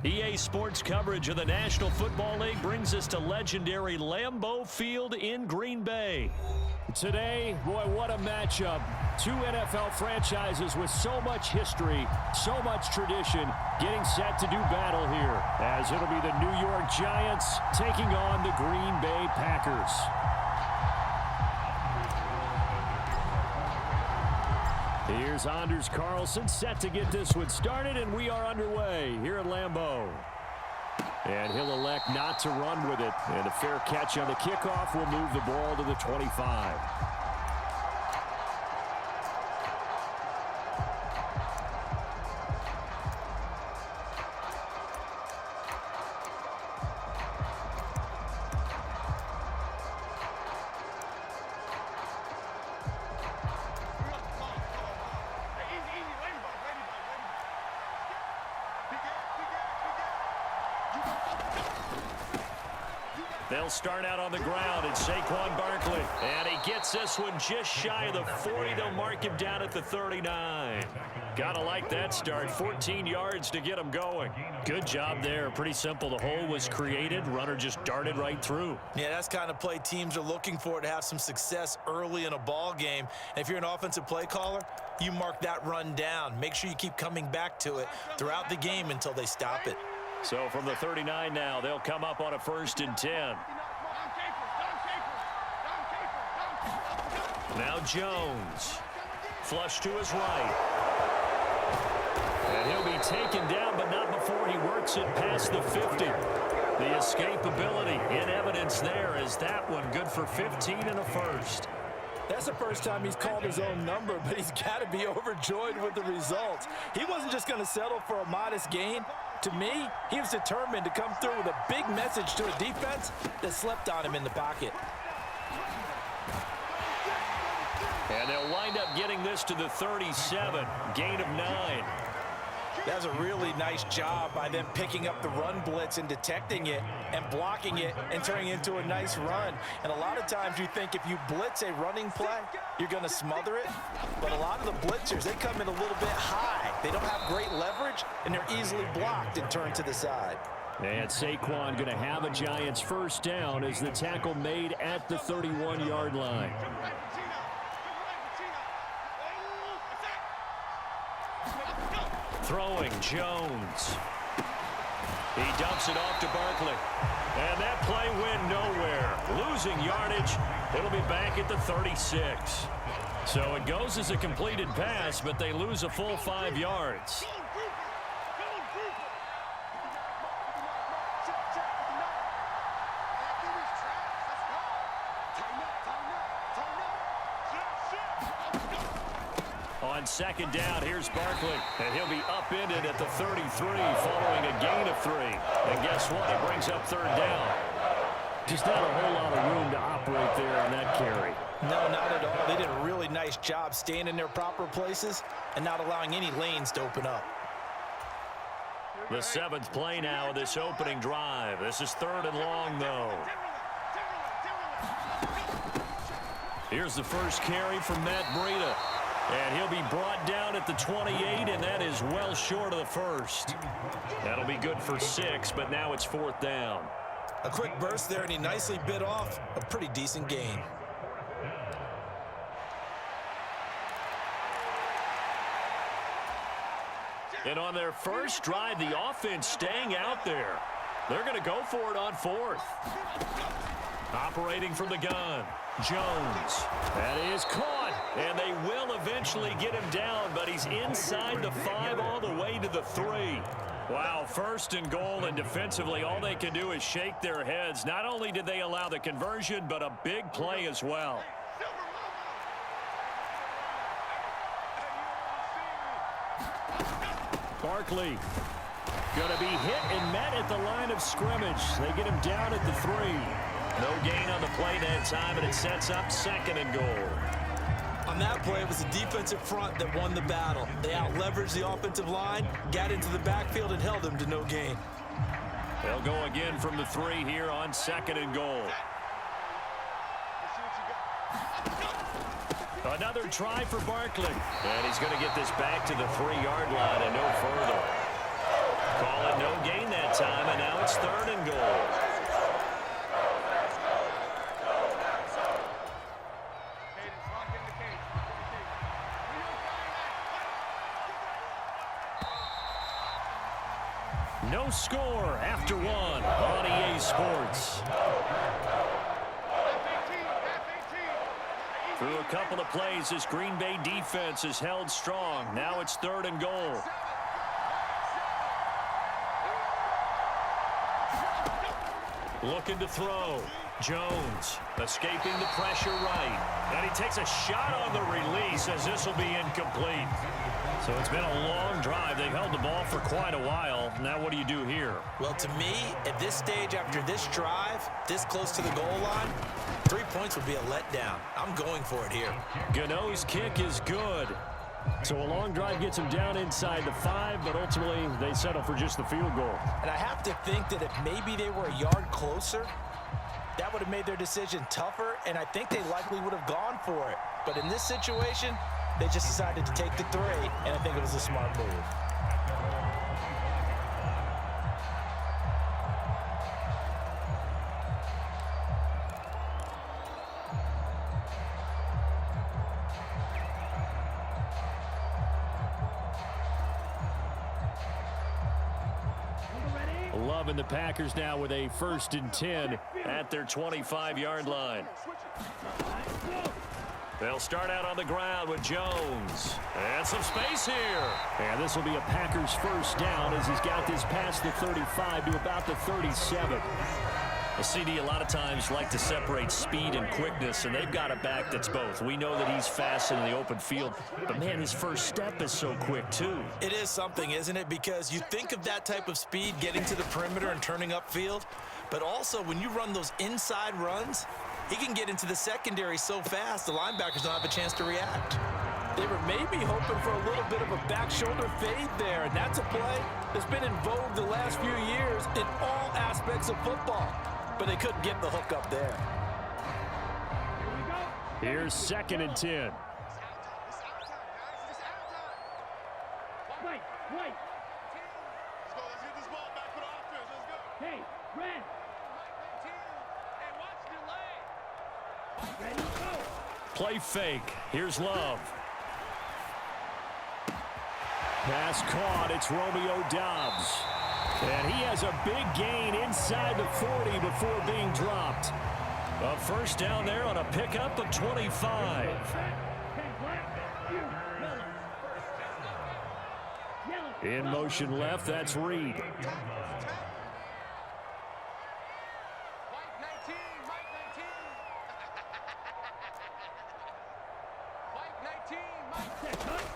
EA Sports coverage of the National Football League brings us to legendary Lambeau Field in Green Bay. Today, boy, what a matchup. Two NFL franchises with so much history, so much tradition, getting set to do battle here, as it'll be the New York Giants taking on the Green Bay Packers. Here's Anders Carlson set to get this one started, and we are underway here at Lambeau. And he'll elect not to run with it. And a fair catch on the kickoff will move the ball to the 25. They'll start out on the ground. It's Saquon Barkley. And he gets this one just shy of the 40. They'll mark him down at the 39. Gotta like that start. 14 yards to get him going. Good job there. Pretty simple. The hole was created. Runner just darted right through. Yeah, that's kind of play teams are looking for, to have some success early in a ball game. And if you're an offensive play caller, you mark that run down. Make sure you keep coming back to it throughout the game until they stop it. So from the 39 now, they'll come up on a 1st and 10. Now Jones. Flush to his right. And he'll be taken down, but not before he works it past the 50. The escapability in evidence there is that one good for 15 and a first. That's the first time he's called his own number, but he's got to be overjoyed with the results. He wasn't just going to settle for a modest gain. To me, he was determined to come through with a big message to a defense that slept on him in the pocket. And they'll wind up getting this to the 37, gain of 9. That's a really nice job by them picking up the run blitz and detecting it and blocking it and turning it into a nice run. And a lot of times you think if you blitz a running play, you're going to smother it. But a lot of the blitzers, they come in a little bit high. They don't have great leverage, and they're easily blocked and turned to the side. And Saquon going to have a Giants first down as the tackle made at the 31-yard line. Throwing Jones. He dumps it off to Barkley. And that play went nowhere. Losing yardage. It'll be back at the 36. So it goes as a completed pass, but they lose a full 5 yards. On 2nd down, here's Barkley, and he'll be upended at the 33 following a gain of 3. And guess what? It brings up 3rd down. Just not a whole lot of room to operate there on that carry. No, not at all. They did a really nice job staying in their proper places and not allowing any lanes to open up. The 7th play now of this opening drive. This is 3rd and long, though. Here's the first carry from Matt Breida. And he'll be brought down at the 28, and that is well short of the first. That'll be good for 6, but now it's 4th down. A quick burst there, and he nicely bit off a pretty decent gain. And on their first drive, the offense staying out there. They're going to go for it on 4th. Operating from the gun, Jones. That is caught. And they will eventually get him down, but he's inside the 5 all the way to the 3. Wow, 1st and goal, and defensively all they can do is shake their heads. Not only did they allow the conversion, but a big play as well. Barkley going to be hit and met at the line of scrimmage. They get him down at the 3. No gain on the play that time, and it sets up 2nd and goal. On that play, it was the defensive front that won the battle. They out-leveraged the offensive line, got into the backfield, and held them to no gain. They'll go again from the 3 here on 2nd and goal. Another try for Barkley. And he's going to get this back to the 3-yard line and no further. Call it no gain that time, and now it's 3rd and goal. No score after 1 on EA Sports. Through a couple of plays, this Green Bay defense is held strong. Now it's 3rd and goal. Looking to throw. Jones escaping the pressure right. And he takes a shot on the release as this will be incomplete. So it's been a long drive. They've held the ball for quite a while. Now what do you do here? Well, to me, at this stage after this drive, this close to the goal line, 3 points would be a letdown. I'm going for it here. Gano's kick is good. So a long drive gets him down inside the 5, but ultimately they settle for just the field goal. And I have to think that if maybe they were a yard closer, that would have made their decision tougher, and I think they likely would have gone for it. But in this situation, they just decided to take the 3, and I think it was a smart move. 11, the Packers now with a 1st and 10 at their 25-yard line. They'll start out on the ground with Jones. And some space here. And this will be a Packers 1st down as he's got this past the 35 to about the 37. The CD a lot of times like to separate speed and quickness, and they've got a back that's both. We know that he's fast in the open field, but, man, his first step is so quick, too. It is something, isn't it? Because you think of that type of speed getting to the perimeter and turning upfield, but also when you run those inside runs, he can get into the secondary so fast the linebackers don't have a chance to react. They were maybe hoping for a little bit of a back shoulder fade there, and that's a play that's been in vogue the last few years in all aspects of football. But they couldn't get the hook up there. Here's 2nd and 10. Wait. Let's get this ball back for the offense. Let's go. Hey, Red. Hey, watch the delay. Ready, go. Play fake. Here's Love. Pass caught. It's Romeo Doubs. And he has a big gain inside the 40 before being dropped. A 1st down there on a pickup of 25. In motion left, that's Reed.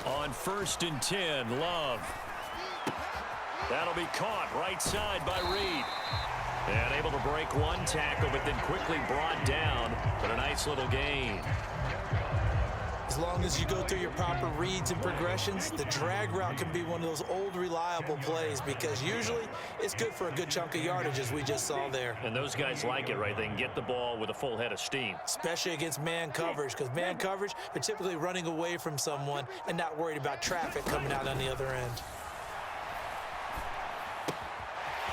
On 1st and 10, Love. That'll be caught right side by Reed. And able to break one tackle, but then quickly brought down. But a nice little gain. As long as you go through your proper reads and progressions, the drag route can be one of those old reliable plays because usually it's good for a good chunk of yardage as we just saw there. And those guys like it, right? They can get the ball with a full head of steam. Especially against man coverage, because man coverage, they're typically running away from someone and not worried about traffic coming out on the other end.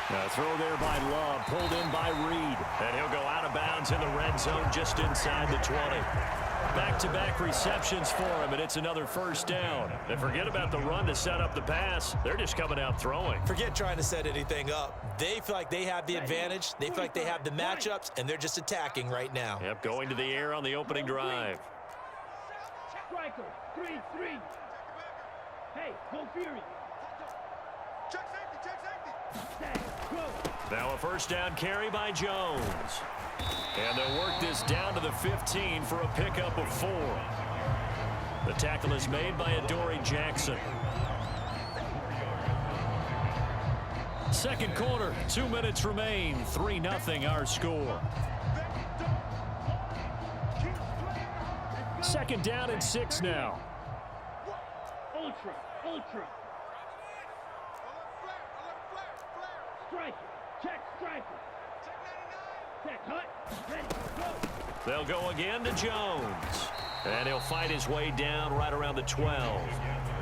A throw there by Love, pulled in by Reed. And he'll go out of bounds in the red zone just inside the 20. Back-to-back receptions for him, and it's another 1st down. And forget about the run to set up the pass. They're just coming out throwing. Forget trying to set anything up. They feel like they have the advantage. They feel like they have the matchups, and they're just attacking right now. Yep, going to the air on the opening drive. Striker, 3-3. Hey, go Fury. Check safety. Now a 1st down carry by Jones. And they'll work this down to the 15 for a pickup of 4. The tackle is made by Adoree Jackson. 2nd quarter, 2 minutes remain. 3-0 our score. 2nd down and 6 now. Ultra. Striker. Check striker. Check hut. Ready, go. They'll go again to Jones. And he'll fight his way down right around the 12.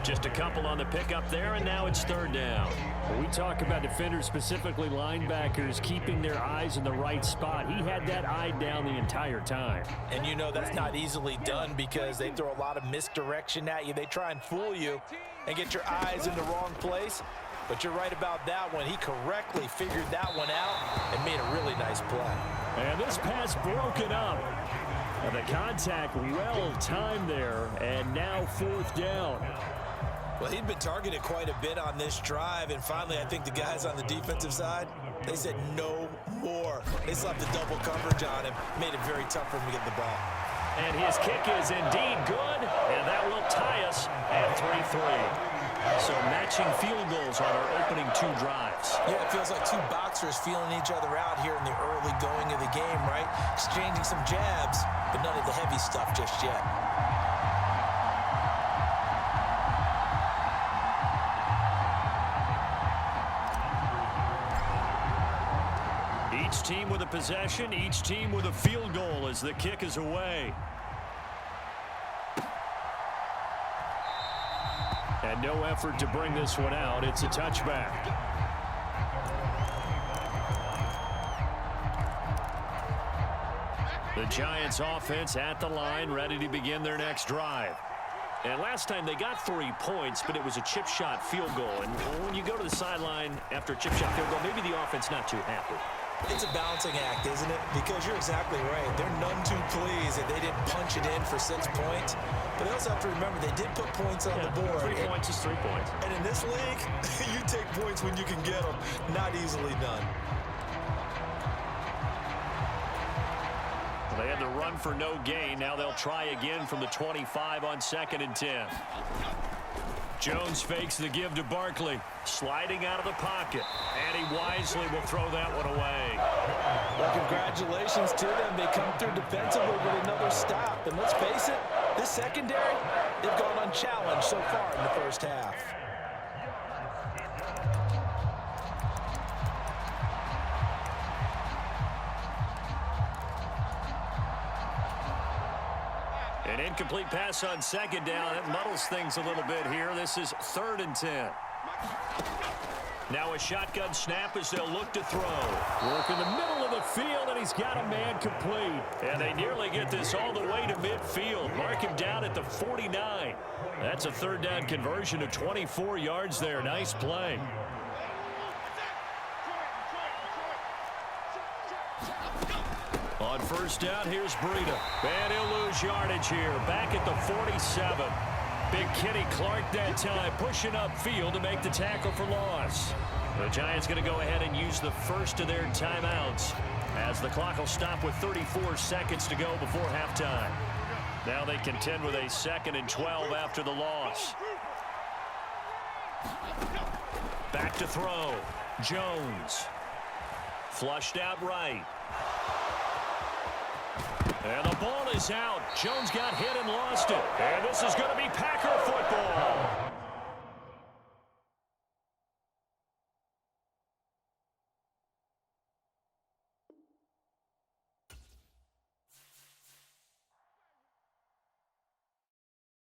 Just a couple on the pickup there, and now it's third down. When we talk about defenders, specifically linebackers, keeping their eyes in the right spot, he had that eye down the entire time. And you know that's not easily done because they throw a lot of misdirection at you. They try and fool you and get your eyes in the wrong place. But you're right about that one. He correctly figured that one out and made a really nice play. And this pass broken up. And the contact well timed there, and now fourth down. Well, he'd been targeted quite a bit on this drive, and finally I think the guys on the defensive side, they said no more. They slapped the double coverage on him, made it very tough for him to get the ball. And his kick is indeed good, and that will tie us at 3-3. So matching field goals on our opening two drives. Yeah, it feels like two boxers feeling each other out here in the early going of the game, right? Exchanging some jabs, but none of the heavy stuff just yet. Each team with a possession, each team with a field goal as the kick is away. And no effort to bring this one out. It's a touchback. The Giants offense at the line, ready to begin their next drive. And last time they got 3 points, but it was a chip shot field goal. And when you go to the sideline after a chip shot field goal, maybe the offense not too happy. It's a balancing act, isn't it? Because you're exactly right. They're none too pleased that they didn't punch it in for 6 points. But they also have to remember they did put points on the board. 3 points is 3 points. And in this league, you take points when you can get them. Not easily done. They had the run for no gain. Now they'll try again from the 25 on 2nd and 10. Jones fakes the give to Barkley. Sliding out of the pocket. And he wisely will throw that one away. Well, congratulations to them. They come through defensively with another stop. And let's face it, this secondary, they've gone unchallenged so far in the first half. An incomplete pass on 2nd down. It muddles things a little bit here. This is 3rd and 10. Now a shotgun snap as they'll look to throw. Work in the middle of the field, and he's got a man complete. And they nearly get this all the way to midfield. Mark him down at the 49. That's a 3rd down conversion of 24 yards there. Nice play. On 1st down, here's Breida. And he'll lose yardage here. Back at the 47. Big Kenny Clark that time pushing upfield to make the tackle for loss. The Giants going to go ahead and use the first of their timeouts as the clock will stop with 34 seconds to go before halftime. Now they contend with a 2nd and 12 after the loss. Back to throw. Jones. Flushed out right. And the ball is out. Jones got hit and lost it. And this is going to be Packer football.